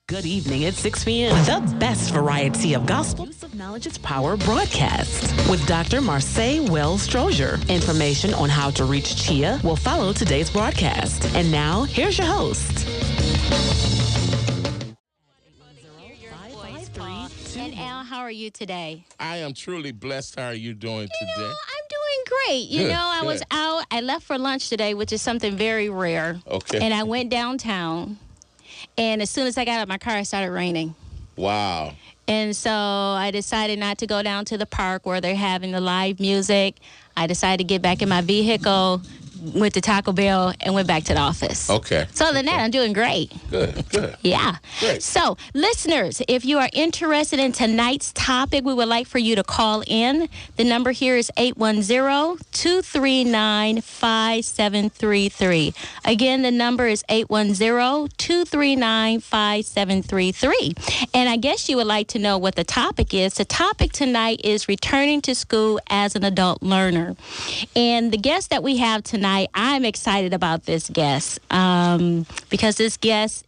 Good evening at 6 p.m. The best variety of gospel use of knowledge is power broadcast with Dr. Marseille Wells-Strozier. Information on how to reach Chia will follow today's broadcast. And now, here's your host. And Al, how are you today? I am truly blessed. How are you doing today? I'm doing great. You know, I was out. I left for lunch today, which is something very rare. Okay. And I went downtown. And as soon as I got out of my car, it started raining. Wow. And so I decided not to go down to the park where they're having the live music. I decided to get back in my vehicle, went to Taco Bell, and went back to the office. Okay. So other than that, I'm doing great. Good. Yeah. Great. So, listeners, if you are interested in tonight's topic, we would like for you to call in. The number here is 810-239-5733. Again, the number is 810-239-5733. And I guess you would like to know what the topic is. The topic tonight is returning to school as an adult learner. And the guest that we have tonight, I'm excited about this guest because this guest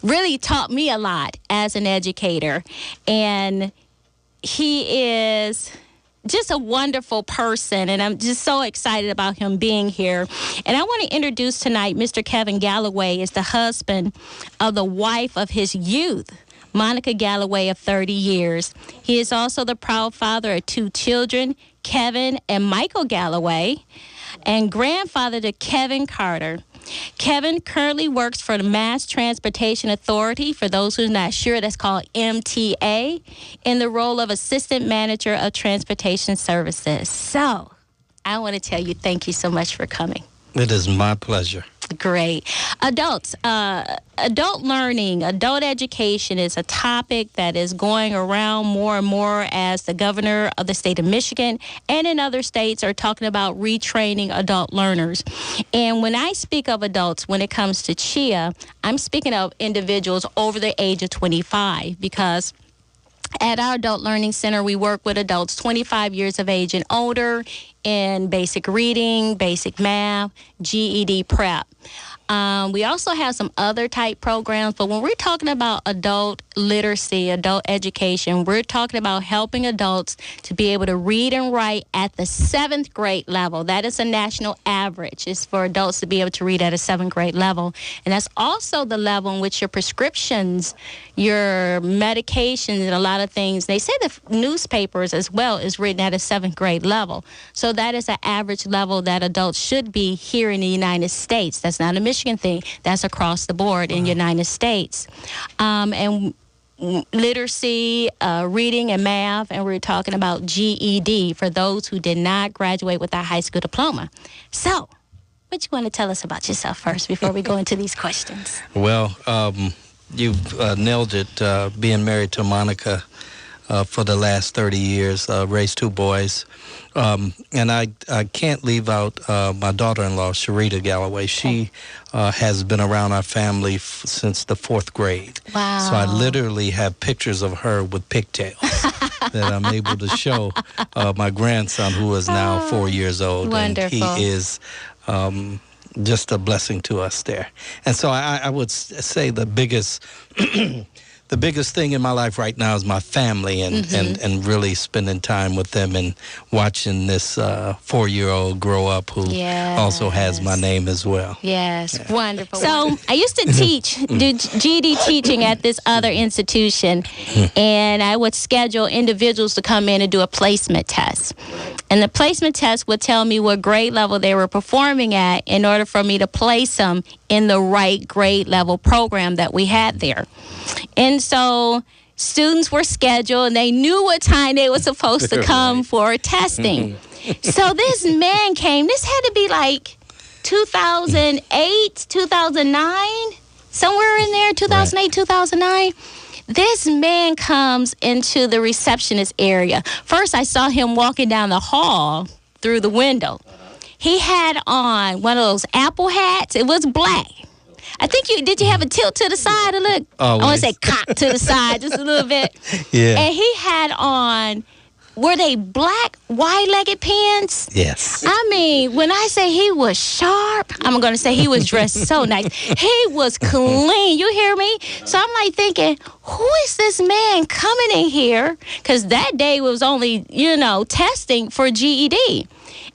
really taught me a lot as an educator. And he is just a wonderful person, and I'm just so excited about him being here. And I want to introduce tonight Mr. Kevin Galloway is the husband of the wife of his youth, Monica Galloway of 30 years. He is also the proud father of two children, Kevin and Michael Galloway, and grandfather to Kevin Carter. Kevin currently works for the Mass Transportation Authority, for those who are not sure, that's called MTA, in the role of Assistant Manager of Transportation Services. So, I want to tell you thank you so much for coming. It is my pleasure. Great. Adults, adult learning, adult education is a topic that is going around more and more as the governor of the state of Michigan and in other states are talking about retraining adult learners. And when I speak of adults, when it comes to CHIA, I'm speaking of individuals over the age of 25 because at our Adult Learning Center, we work with adults 25 years of age and older in basic reading, basic math, GED prep. We also have some other type programs, but when we're talking about adult literacy, adult education, we're talking about helping adults to be able to read and write at the 7th grade level. That is a national average. It's for adults to be able to read at a 7th grade level. And that's also the level in which your prescriptions, your medications, and a lot of things, they say the newspapers as well is written at a 7th grade level. So that is an average level that adults should be here in the United States. That's not a Michigan thing. That's across the board in the United States. And literacy, reading and math, and we're talking about GED for those who did not graduate with a high school diploma. So, what you want to tell us about yourself first before we go into these questions? Well, you've nailed it, being married to Monica for the last 30 years, raised two boys. And I can't leave out my daughter-in-law, Sharita Galloway. She has been around our family since the 4th grade. Wow. So I literally have pictures of her with pigtails that I'm able to show my grandson, who is now 4 years old. Wonderful. And he is just a blessing to us there. And so I would say the biggest... The biggest thing in my life right now is my family and really spending time with them and watching this 4-year-old grow up who also has my name as well. Yes, wonderful. So I used to do GED teaching at this other institution, and I would schedule individuals to come in and do a placement test. And the placement test would tell me what grade level they were performing at in order for me to place them in the right grade level program that we had there. And so students were scheduled, and they knew what time they were supposed to come for testing. So this man came. This had to be like 2008, 2009, somewhere in there, 2008, 2009. This man comes into the receptionist area. First, I saw him walking down the hall through the window. He had on one of those Apple hats. It was black. I think did you have a tilt to the side a little? Always. I want to say cock to the side just a little bit. Yeah. And he had on were they black, wide-legged pants? Yes. I mean, when I say he was sharp, I'm going to say he was dressed so nice. He was clean. You hear me? So I'm like thinking, who is this man coming in here? Because that day was only, testing for GED.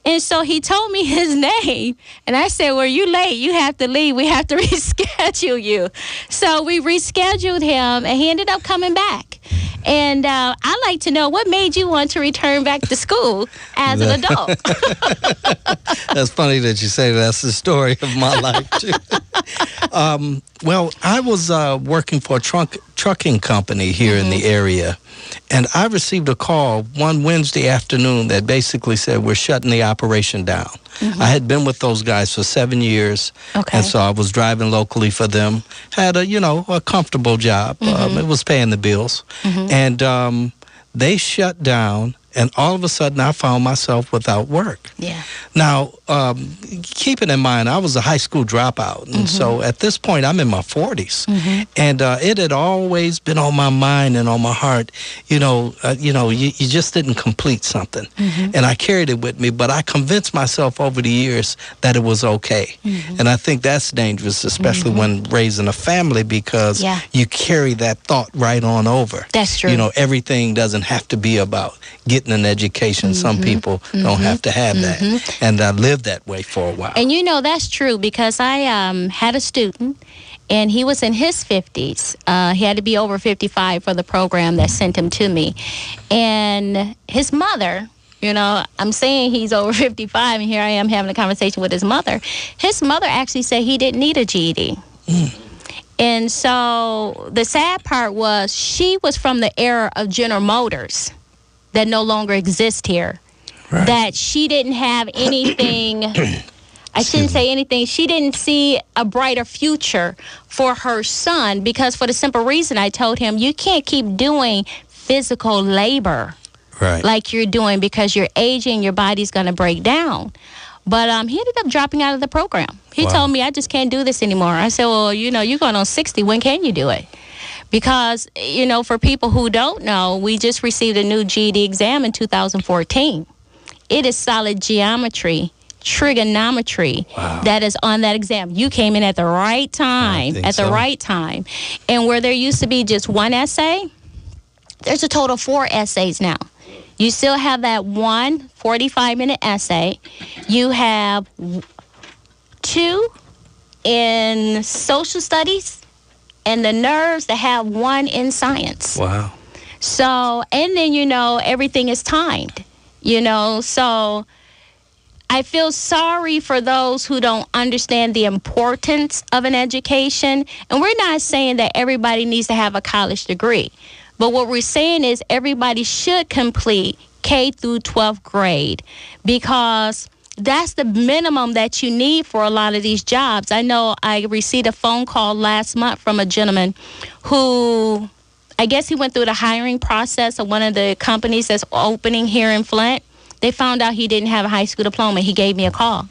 And so he told me his name, and I said, well, you late. You have to leave. We have to reschedule you. So we rescheduled him, and he ended up coming back. And I'd like to know, what made you want to return back to school as an adult? That's funny that you say that's the story of my life, too. Well, I was working for a trucking company here in the area, and I received a call one Wednesday afternoon that basically said, we're shutting the operation down. I had been with those guys for 7 years, and so I was driving locally for them. Had a comfortable job. It was paying the bills. And they shut down, and all of a sudden I found myself without work. Yeah. Now, keeping in mind, I was a high school dropout, and so at this point I'm in my 40s, and it had always been on my mind and on my heart. You just didn't complete something, and I carried it with me. But I convinced myself over the years that it was okay, and I think that's dangerous, especially when raising a family, because you carry that thought right on over. That's true. Everything doesn't have to be about getting an education. Some people don't have to have that. And I lived that way for a while. And that's true, because I had a student, and he was in his 50s. He had to be over 55 for the program that sent him to me. And his mother, I'm saying he's over 55, and here I am having a conversation with his mother. His mother actually said he didn't need a GED. And so the sad part was, she was from the era of General Motors that no longer exist here. Right. That she didn't have anything, I shouldn't say anything, she didn't see a brighter future for her son, because for the simple reason, I told him, you can't keep doing physical labor like you're doing, because you're aging, your body's going to break down. But he ended up dropping out of the program. He told me, I just can't do this anymore. I said, well, you're going on 60. When can you do it? Because, for people who don't know, we just received a new GED exam in 2014. It is solid geometry, trigonometry that is on that exam. You came in at the right time, right time. And where there used to be just one essay, there's a total of 4 essays now. You still have that one 45-minute essay. You have 2 in social studies, and the nerves that have 1 in science. Wow. So, and then, everything is timed. So I feel sorry for those who don't understand the importance of an education. And we're not saying that everybody needs to have a college degree. But what we're saying is everybody should complete K through 12th grade, because that's the minimum that you need for a lot of these jobs. I know I received a phone call last month from a gentleman who, I guess he went through the hiring process of one of the companies that's opening here in Flint. They found out he didn't have a high school diploma. He gave me a call.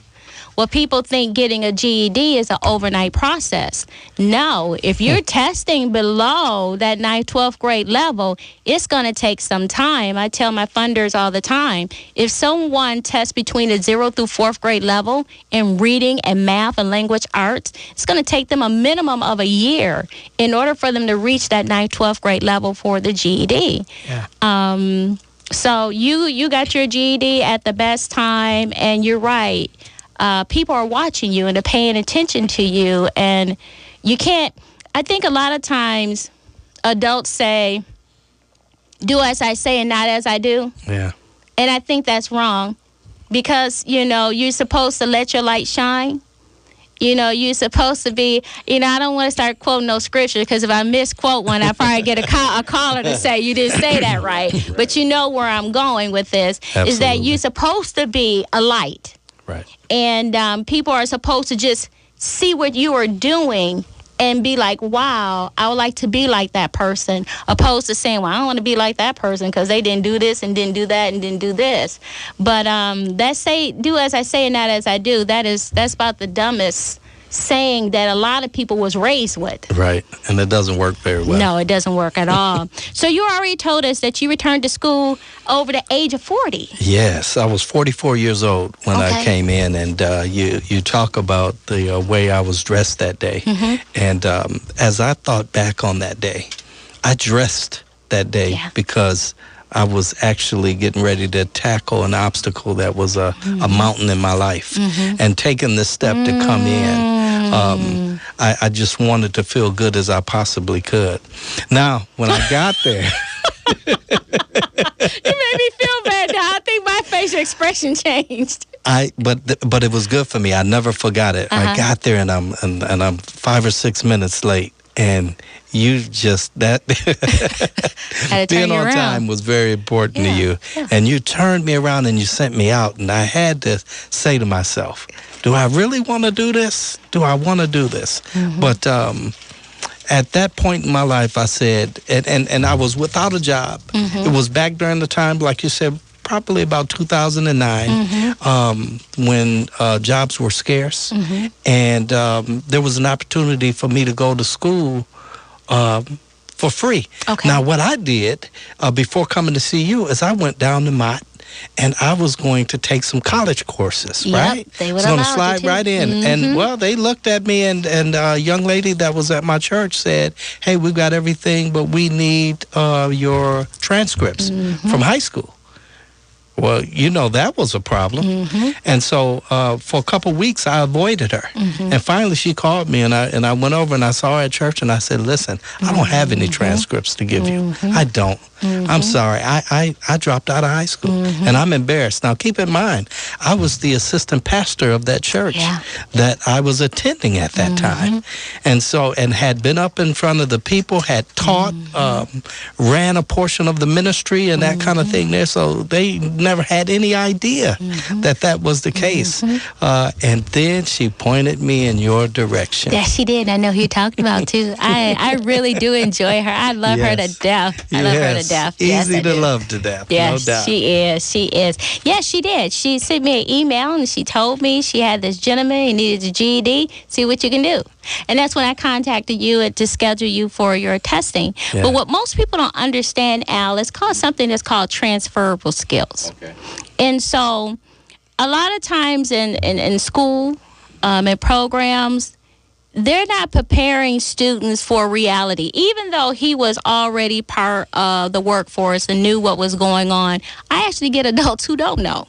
Well, people think getting a GED is an overnight process. No, if you're testing below that 9th, 12th grade level, it's going to take some time. I tell my funders all the time, if someone tests between the 0 through 4th grade level in reading and math and language arts, it's going to take them a minimum of a year in order for them to reach that 9th, 12th grade level for the GED. Yeah. So you got your GED at the best time, and you're right. People are watching you and they're paying attention to you, and you can't. I think a lot of times adults say, do as I say and not as I do. Yeah. And I think that's wrong, because, you're supposed to let your light shine. You're supposed to be, I don't want to start quoting no scripture, because if I misquote one, I probably get a caller to say, you didn't say that right. But where I'm going with this. Absolutely. Is that you're supposed to be a light. Right. And people are supposed to just see what you are doing and be like, wow, I would like to be like that person, opposed to saying, well, I don't want to be like that person because they didn't do this and didn't do that and didn't do this. But do as I say and not as I do, that's about the dumbest saying that a lot of people was raised with. Right, and it doesn't work very well. No, it doesn't work at all. So you already told us that you returned to school over the age of 40. Yes, I was 44 years old when I came in, and you talk about the way I was dressed that day. And as I thought back on that day, I dressed that day because I was actually getting ready to tackle an obstacle that was a mountain in my life. And taking this step to come in, I just wanted to feel good as I possibly could. Now, when I got there... You made me feel bad now. I think my facial expression changed. But it was good for me. I never forgot it. I got there and I'm 5 or 6 minutes late, and you just being on time was very important to you. And you turned me around and you sent me out, and I had to say to myself, do I really want to do this? Do I want to do this? But at that point in my life, I said, and I was without a job. It was back during the time, like you said, probably about 2009, when jobs were scarce. And there was an opportunity for me to go to school for free. Now, what I did before coming to see you is I went down to Mott, and I was going to take some college courses, right? They would allow you to slide right in. And, well, they looked at me, and a young lady that was at my church said, hey, we've got everything, but we need your transcripts from high school. Well, you know, that was a problem. And so for a couple of weeks, I avoided her. And finally, she called me, and I went over and I saw her at church, and I said, listen, I don't have any transcripts to give you. I don't. I'm sorry. I dropped out of high school, and I'm embarrassed. Now, keep in mind, I was the assistant pastor of that church that I was attending at that time. And so, and had been up in front of the people, had taught, ran a portion of the ministry and that kind of thing there. So they never had any idea that was the case. And then she pointed me in your direction. Yeah, she did. I know who you talked about, too. I really do enjoy her. I love her to death. I love her to death. Easy to love to death, no doubt. She is. She is. Yes, she did. She sent me an email, and she told me she had this gentleman, he needed a GED, see what you can do. And that's when I contacted you to schedule you for your testing. But what most people don't understand, Al, is called something that's called transferable skills. And so a lot of times in school, in programs, they're not preparing students for reality. Even though he was already part of the workforce and knew what was going on, I actually get adults who don't know.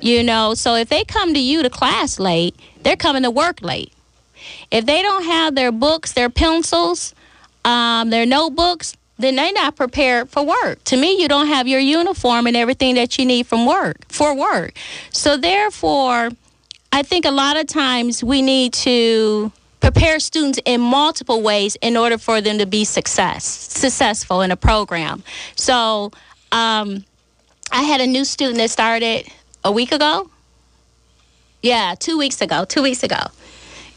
You know, so if they come to you to class late, they're coming to work late. If they don't have their books, their pencils, their notebooks, then they're not prepared for work. To me, you don't have your uniform and everything that you need for work. So therefore, I think a lot of times we need to prepare students in multiple ways in order for them to be successful in a program. So I had a new student that started a week ago. Yeah, 2 weeks ago.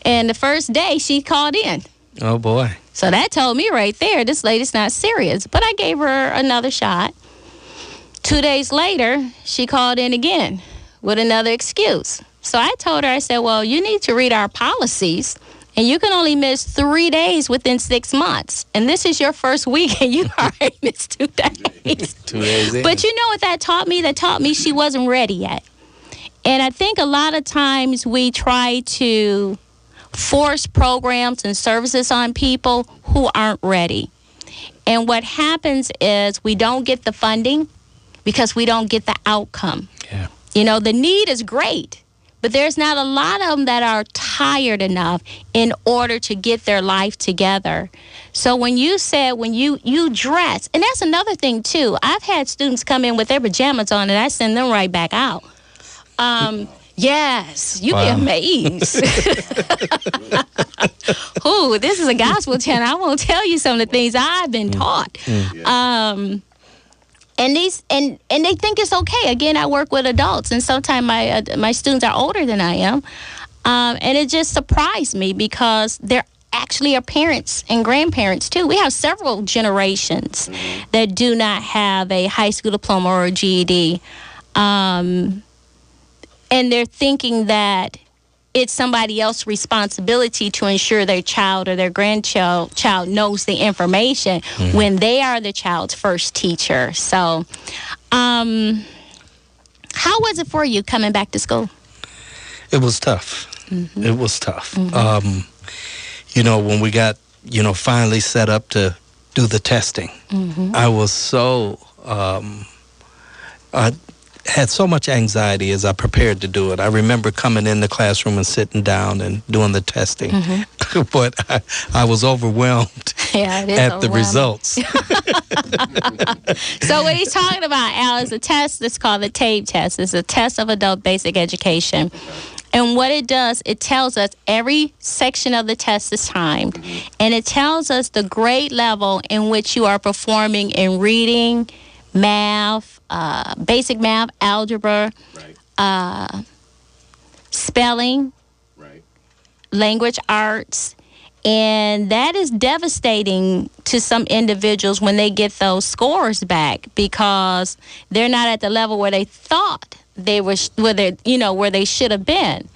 And the first day she called in. Oh, boy. So that told me right there, this lady's not serious. But I gave her another shot. 2 days later, she called in again with another excuse. So I told her, I said, well, you need to read our policies, and you can only miss 3 days within 6 months. And this is your first week, and you already missed 2 days. 2 days in. But you know what that taught me? That taught me she wasn't ready yet. And I think a lot of times we try to force programs and services on people who aren't ready. And what happens is we don't get the funding because we don't get the outcome. Yeah. You know, the need is great, but there's not a lot of them that are tired enough in order to get their life together. So when you said, when you dress, and that's another thing too, I've had students come in with their pajamas on and I send them right back out. Yes, you'd be amazed. Ooh, this is a gospel channel. I won't tell you some of the things I've been taught. And they think it's okay. Again, I work with adults, and sometimes my students are older than I am. And it just surprised me because they're actually are parents and grandparents too. We have several generations that do not have a high school diploma or a GED. And they're thinking that it's somebody else's responsibility to ensure their child or their grandchild knows the information when they are the child's first teacher. So, how was it for you coming back to school? It was tough. It was tough. When we got, finally set up to do the testing, I was so, I had so much anxiety as I prepared to do it. I remember coming in the classroom and sitting down and doing the testing, but I was overwhelmed at the results. So what he's talking about, Al, is a test that's called the TABE test. It's a test of adult basic education. And what it does, it tells us every section of the test is timed, and it tells us the grade level in which you are performing in reading, math, basic math, algebra, spelling, language arts. And that is devastating to some individuals when they get those scores back, because they're not at the level where they thought they were, where they should have been.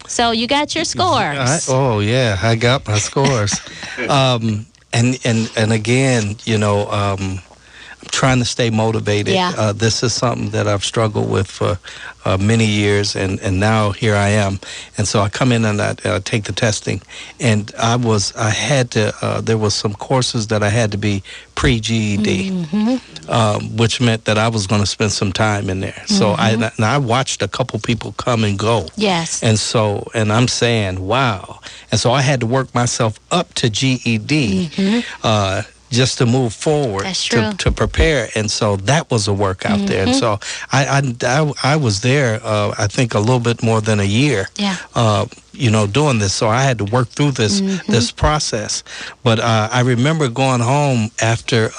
So you got your scores. I got my scores. And again, I'm trying to stay motivated. Yeah. This is something that I've struggled with for many years, and now here I am. And so I come in and I take the testing, and there was some courses that I had to be pre-GED, which meant that I was going to spend some time in there. So I watched a couple people come and go. Yes. And I'm saying, wow. And so I had to work myself up to GED. Just to move forward, to prepare, and so that was a work out there. And so I was there, I think a little bit more than a year, doing this. So I had to work through this process. But I remember going home after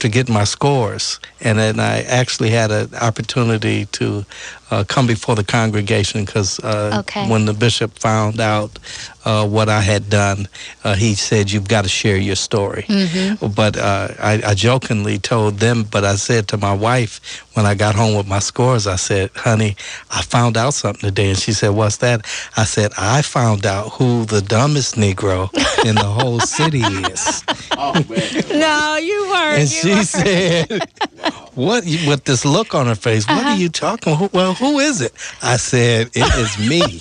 getting my scores, and then I actually had an opportunity to come before the congregation, because when the bishop found out what I had done, he said, "You've got to share your story." But I jokingly told them, but I said to my wife when I got home with my scores, I said, "Honey, I found out something today." And she said, "What's that?" I said, "I found out who the dumbest Negro in the whole city is." Oh, man. No, you weren't. And she said, "What?" With this look on her face, "What are you talking about? Well, who is it?" I said, "It is me."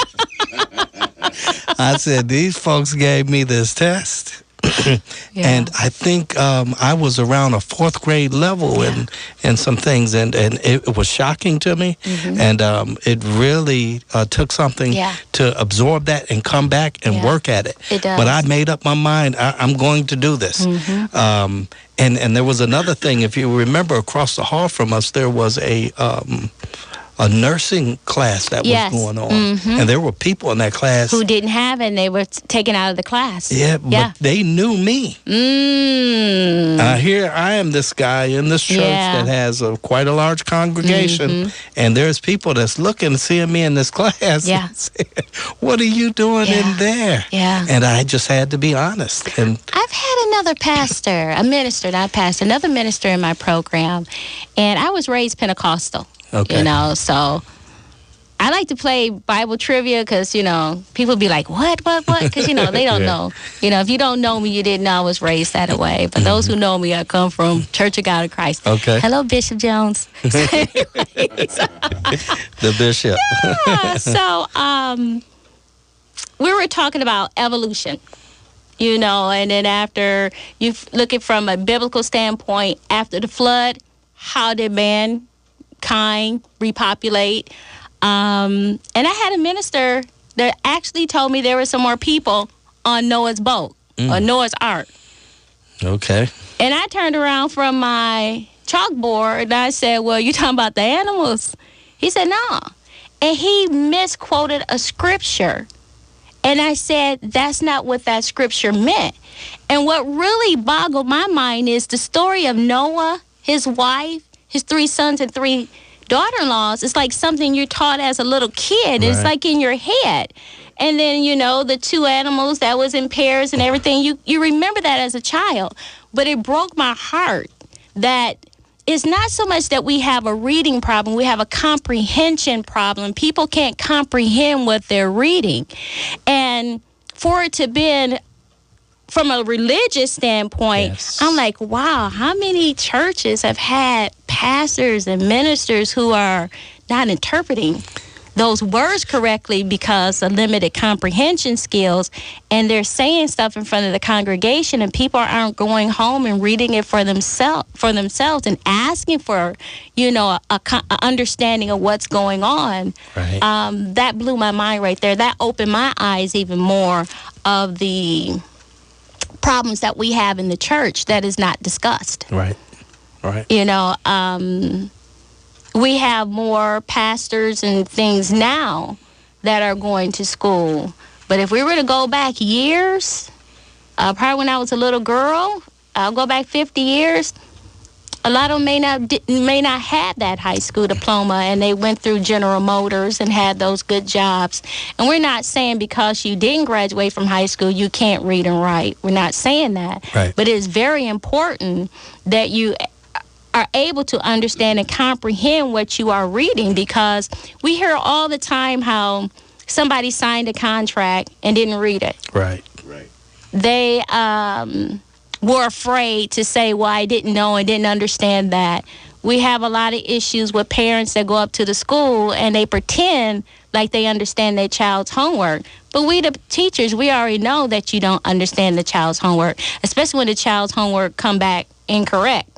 I said, "These folks gave me this test." And I think I was around a fourth grade level in some things, and it was shocking to me. And it really took something to absorb that and come back and work at it. It does. But I made up my mind, I'm going to do this. And there was another thing. If you remember, across the hall from us, there was a nursing class that was going on. And there were people in that class who didn't have it, and they were taken out of the class. But they knew me. Here I am, this guy in this church that has quite a large congregation, and there's people that's looking, seeing me in this class and saying, "What are you doing in there?" And I just had to be honest. And I've had another another minister in my program, and I was raised Pentecostal. So I like to play Bible trivia, because, people be like, what? Because, they don't know. If you don't know me, you didn't know I was raised that way. But those who know me, I come from Church of God of Christ. Okay. Hello, Bishop Jones. The bishop. So we were talking about evolution, and then after you look at from a biblical standpoint, after the flood, how did mankind repopulate? And I had a minister that actually told me there were some more people on Noah's boat, or Noah's Ark. Okay. And I turned around from my chalkboard and I said, "Well, you talking about the animals?" He said, "No." And he misquoted a scripture. And I said, that's not what that scripture meant. And what really boggled my mind is the story of Noah, his wife, his 3 sons and 3 daughter-in-laws. It's like something you're taught as a little kid. It's like in your head. And then, the 2 animals that was in pairs and everything, you remember that as a child. But it broke my heart that it's not so much that we have a reading problem, we have a comprehension problem. People can't comprehend what they're reading. And for it to be from a religious standpoint, Yes. I'm like, wow, how many churches have had pastors and ministers who are not interpreting those words correctly because of limited comprehension skills, and they're saying stuff in front of the congregation, and people aren't going home and reading it for themselves and asking for, a understanding of what's going on. Right. That blew my mind right there. That opened my eyes even more of the problems that we have in the church that is not discussed. Right. We have more pastors and things now that are going to school. But if we were to go back years, probably when I was a little girl, I'll go back 50 years, a lot of them may not have that high school diploma, and they went through General Motors and had those good jobs. And we're not saying because you didn't graduate from high school, you can't read and write. We're not saying that. Right. But it's very important that you are able to understand and comprehend what you are reading, because we hear all the time how somebody signed a contract and didn't read it. Right. They were afraid to say, well, I didn't know and didn't understand that. We have a lot of issues with parents that go up to the school and they pretend like they understand their child's homework. But we, the teachers, we already know that you don't understand the child's homework, especially when the child's homework come back incorrect.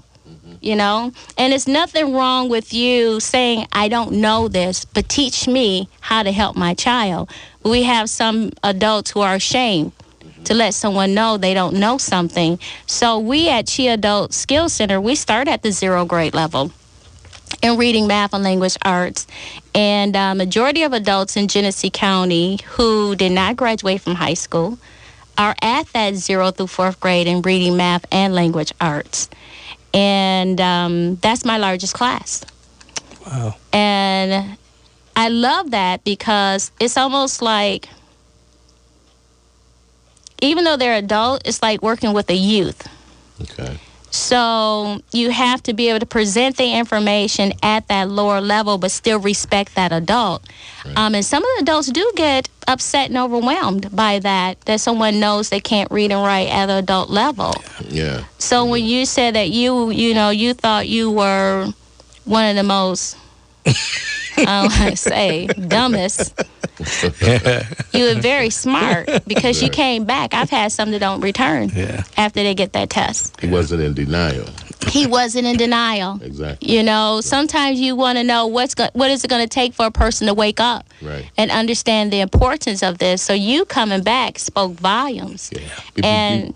And it's nothing wrong with you saying, I don't know this, but teach me how to help my child. We have some adults who are ashamed to let someone know they don't know something. So we at GED Adult Skills Center, we start at the 0th grade level in reading, math, and language arts. And majority of adults in Genesee County who did not graduate from high school are at that 0th through 4th grade in reading, math, and language arts. And that's my largest class. Wow. And I love that because it's almost like, even though they're adult, it's like working with a youth. Okay. So you have to be able to present the information at that lower level, but still respect that adult. Right. And some of the adults do get upset and overwhelmed by that someone knows they can't read and write at an adult level. Yeah. So when you said that you thought you were one of the most, dumbest, you were very smart because you came back. I've had some that don't return after they get that test. He wasn't in denial. He wasn't in denial. Exactly. Sometimes you want to know what is it going to take for a person to wake up and understand the importance of this. So you coming back spoke volumes. Yeah. And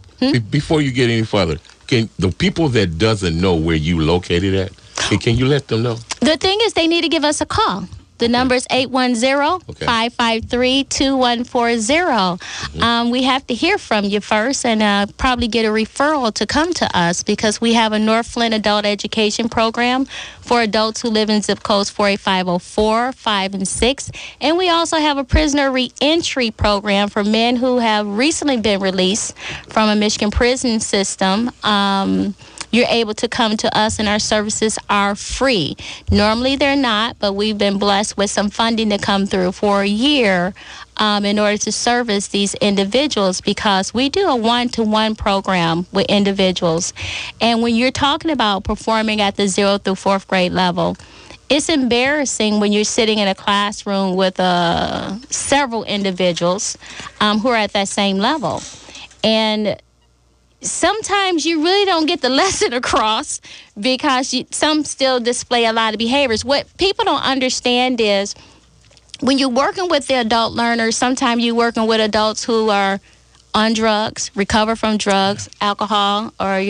before you get any further, can the people that doesn't know where you located at, can you let them know? The thing is, they need to give us a call. The number is 810-553-2140. We have to hear from you first and probably get a referral to come to us, because we have a North Flint adult education program for adults who live in zip codes 48504, 5, and 6. And we also have a prisoner reentry program for men who have recently been released from a Michigan prison system. You're able to come to us, and our services are free. Normally they're not, but we've been blessed with some funding to come through for a year in order to service these individuals, because we do a one-to-one program with individuals. And when you're talking about performing at the 0th through 4th grade level, it's embarrassing when you're sitting in a classroom with several individuals who are at that same level. And sometimes you really don't get the lesson across because some still display a lot of behaviors. What people don't understand is when you're working with the adult learners, sometimes you're working with adults who are on drugs, recover from drugs, alcohol, or,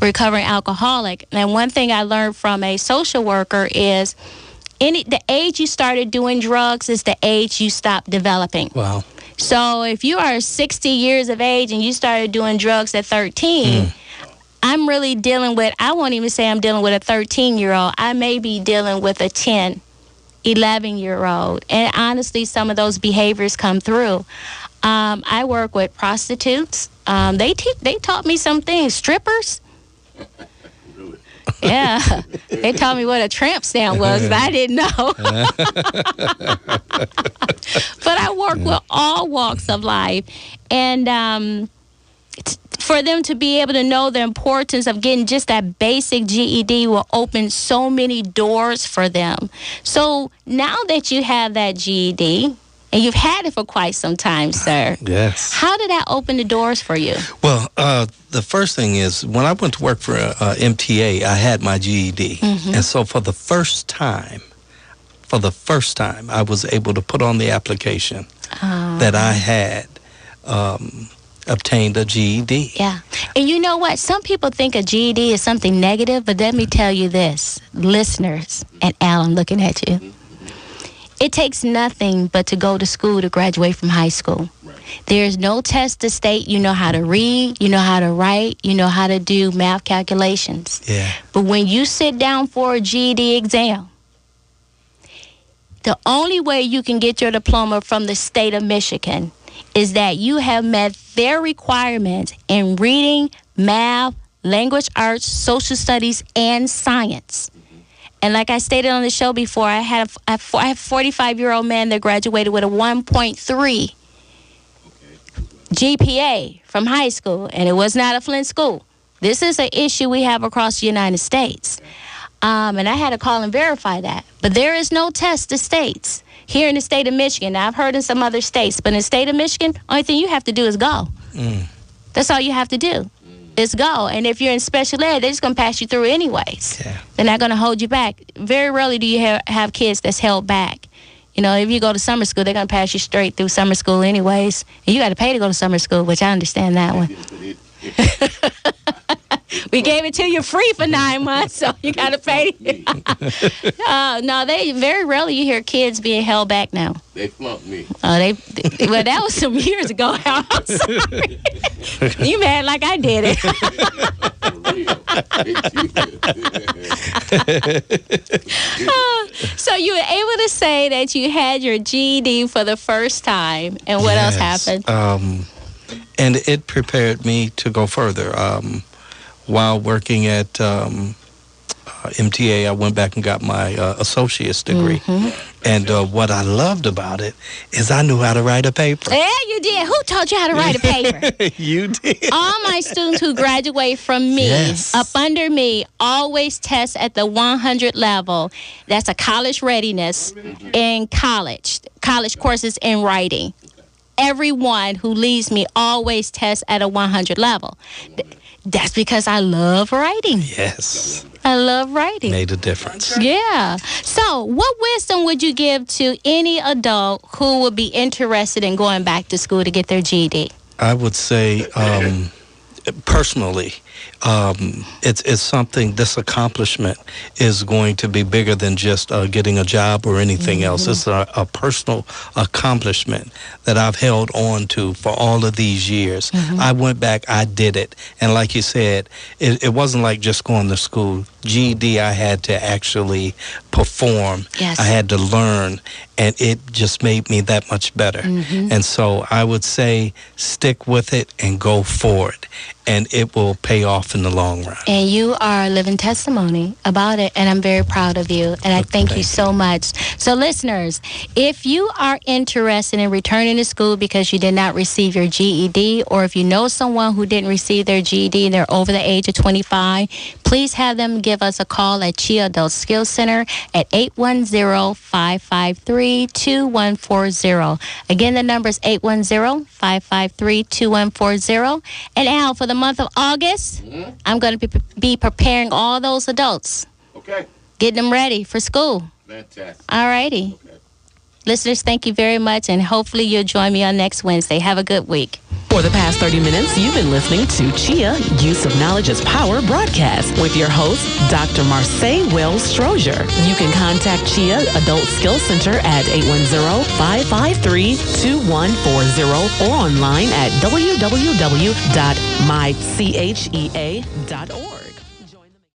recovering alcoholic. And one thing I learned from a social worker is the age you started doing drugs is the age you stop developing. Wow. So if you are 60 years of age and you started doing drugs at 13, I'm really dealing with, I won't even say I'm dealing with a 13-year-old. I may be dealing with a 10, 11-year-old. And honestly, some of those behaviors come through. I work with prostitutes. They taught me some things. Strippers. Yeah. They told me what a tramp stamp was, but I didn't know. But I work with all walks of life. And for them to be able to know the importance of getting just that basic GED will open so many doors for them. So now that you have that GED, and you've had it for quite some time, sir. Yes. How did that open the doors for you? Well, the first thing is, when I went to work for MTA, I had my GED. And so for the first time, I was able to put on the application that I had obtained a GED. Yeah. And you know what? Some people think a GED is something negative, but let me tell you this, listeners, and Al, I'm looking at you. It takes nothing but to go to school to graduate from high school. Right. There's no test to state you know how to read, you know how to write, you know how to do math calculations. Yeah. But when you sit down for a GED exam, the only way you can get your diploma from the state of Michigan is that you have met their requirements in reading, math, language arts, social studies, and science. And like I stated on the show before, I have a 45-year-old man that graduated with a 1.3 GPA from high school, and it was not a Flint school. This is an issue we have across the United States. And I had to call and verify that. But there is no test to states here in the state of Michigan. Now, I've heard in some other states, but in the state of Michigan, only thing you have to do is go. That's all you have to do. Is go. And if you're in special ed, they're just going to pass you through anyways. Yeah. They're not going to hold you back. Very rarely do you have kids that's held back. You know, if you go to summer school, they're going to pass you straight through summer school anyways. And you got to pay to go to summer school, which I understand that one. We gave it to you free for 9 months, so you got to pay. No, they very rarely you hear kids being held back now. They flunked me. Well, that was some years ago. I'm sorry. You mad like I did it. So you were able to say that you had your GED for the first time, and what else happened? And it prepared me to go further. While working at MTA, I went back and got my associate's degree. And what I loved about it is I knew how to write a paper. Yeah, you did. Who taught you how to write a paper? You did. All my students who graduate from me, up under me, always test at the 100 level. That's a college readiness in college courses in writing. Everyone who leaves me always tests at a 100 level. That's because I love writing. Yes. I love writing. Made a difference. Yeah. So what wisdom would you give to any adult who would be interested in going back to school to get their GED? I would say, personally, it's something, this accomplishment is going to be bigger than just getting a job or anything else. It's a personal accomplishment that I've held on to for all of these years. I went back, I did it. And like you said, it wasn't like just going to school. GED, I had to actually perform. Yes. I had to learn, and it just made me that much better. And so I would say stick with it and go forward, and it will pay off in the long run. And you are a living testimony about it, and I'm very proud of you, and I thank you so much. So listeners, if you are interested in returning to school because you did not receive your GED, or if you know someone who didn't receive their GED and they're over the age of 25, please have them give us a call at Chia Adult Skills Center at 810-553-2140. Again, the number is 810-553-2140. And Al, for the month of August, I'm going to be preparing all those adults. Okay. Getting them ready for school. Fantastic. All righty. Okay. Listeners, thank you very much, and hopefully you'll join me on next Wednesday. Have a good week. For the past 30 minutes, you've been listening to Chia Use of Knowledge is Power broadcast with your host, Dr. Marseille Wells-Strozier. You can contact Chia Adult Skills Center at 810-553-2140 or online at www.mychea.org.